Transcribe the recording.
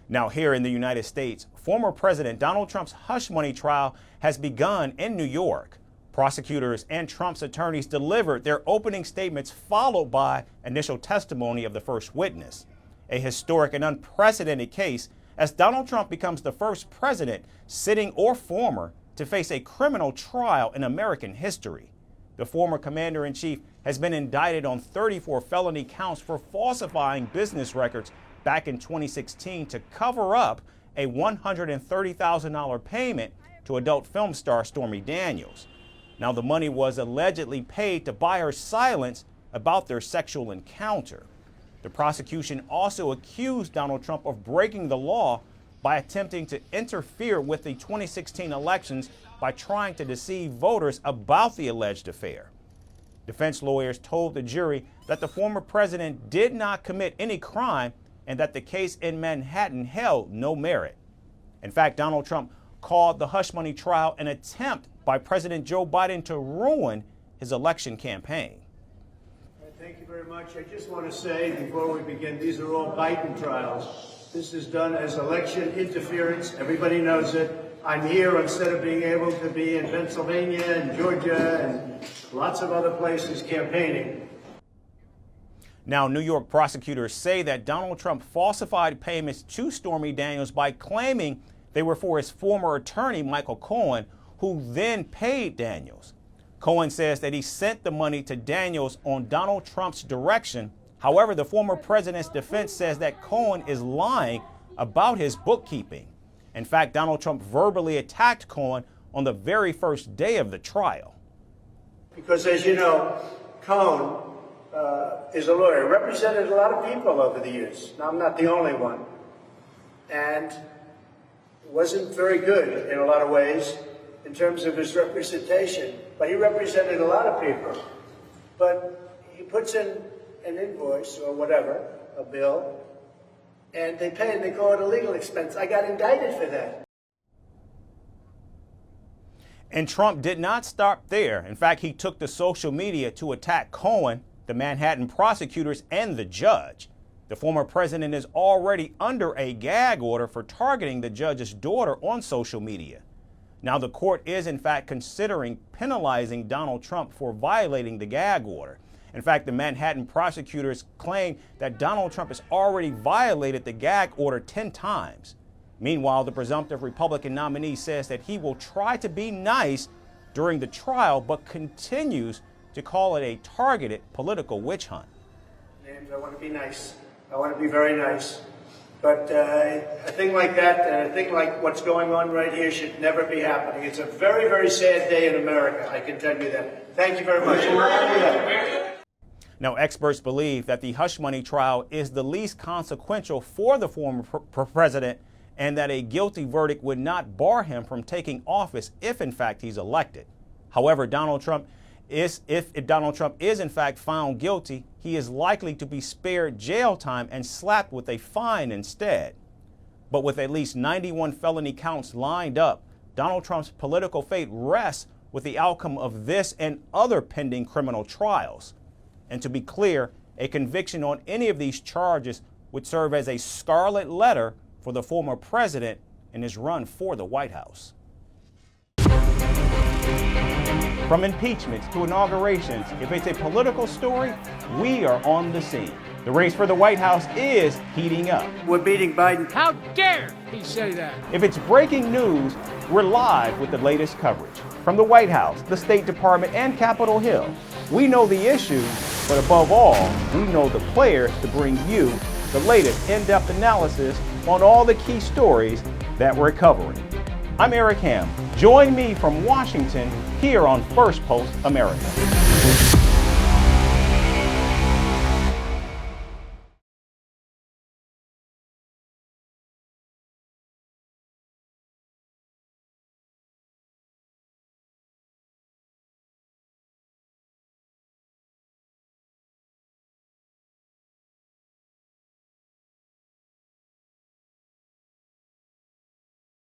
Now, here in the United States, former President Donald Trump's hush money trial has begun in New York. Prosecutors and Trump's attorneys delivered their opening statements, followed by initial testimony of the first witness. A historic and unprecedented case, as Donald Trump becomes the first president, sitting or former, to face a criminal trial in American history. The former commander-in-chief has been indicted on 34 felony counts for falsifying business records back in 2016 to cover up a $130,000 payment to adult film star Stormy Daniels. Now, the money was allegedly paid to buy her silence about their sexual encounter. The prosecution also accused Donald Trump of breaking the law by attempting to interfere with the 2016 elections by trying to deceive voters about the alleged affair. Defense lawyers told the jury that the former president did not commit any crime and that the case in Manhattan held no merit. In fact, Donald Trump called the hush money trial an attempt by President Joe Biden to ruin his election campaign. Thank you very much. I just want to say before we begin, these are all Biden trials. This is done as election interference. Everybody knows it. I'm here instead of being able to be in Pennsylvania and Georgia and lots of other places campaigning. Now, New York prosecutors say that Donald Trump falsified payments to Stormy Daniels by claiming they were for his former attorney, Michael Cohen, who then paid Daniels. Cohen says that he sent the money to Daniels on Donald Trump's direction. However, the former president's defense says that Cohen is lying about his bookkeeping. In fact, Donald Trump verbally attacked Cohen on the very first day of the trial. Because, as you know, Cohen is a lawyer, represented a lot of people over the years. Now, I'm not the only one. And wasn't very good in a lot of ways in terms of his representation. But he represented a lot of people. But he puts in an invoice or whatever, a bill, and they pay and they call it a legal expense. I got indicted for that. And Trump did not stop there. In fact, he took to social media to attack Cohen, the Manhattan prosecutors, and the judge. The former president is already under a gag order for targeting the judge's daughter on social media. Now, the court is, in fact, considering penalizing Donald Trump for violating the gag order. In fact, the Manhattan prosecutors claim that Donald Trump has already violated the gag order 10 times. Meanwhile, the presumptive Republican nominee says that he will try to be nice during the trial, but continues to call it a targeted political witch hunt. James, I want to be nice. I want to be very nice. But a thing like that, and a thing like what's going on right here should never be happening. It's a very, very sad day in America, I can tell you that. Thank you very much. Now, experts believe that the hush money trial is the least consequential for the former president, and that a guilty verdict would not bar him from taking office if, in fact, he's elected. However, if Donald Trump is in fact found guilty, he is likely to be spared jail time and slapped with a fine instead. But with at least 91 felony counts lined up, Donald Trump's political fate rests with the outcome of this and other pending criminal trials. And to be clear, a conviction on any of these charges would serve as a scarlet letter for the former president in his run for the White House. From impeachments to inaugurations, if it's a political story, we are on the scene. The race for the White House is heating up. We're beating Biden. How dare he say that? If it's breaking news, we're live with the latest coverage. From the White House, the State Department, and Capitol Hill, we know the issues, but above all, we know the players to bring you the latest in-depth analysis on all the key stories that we're covering. I'm Eric Ham. Join me from Washington here on Firstpost America.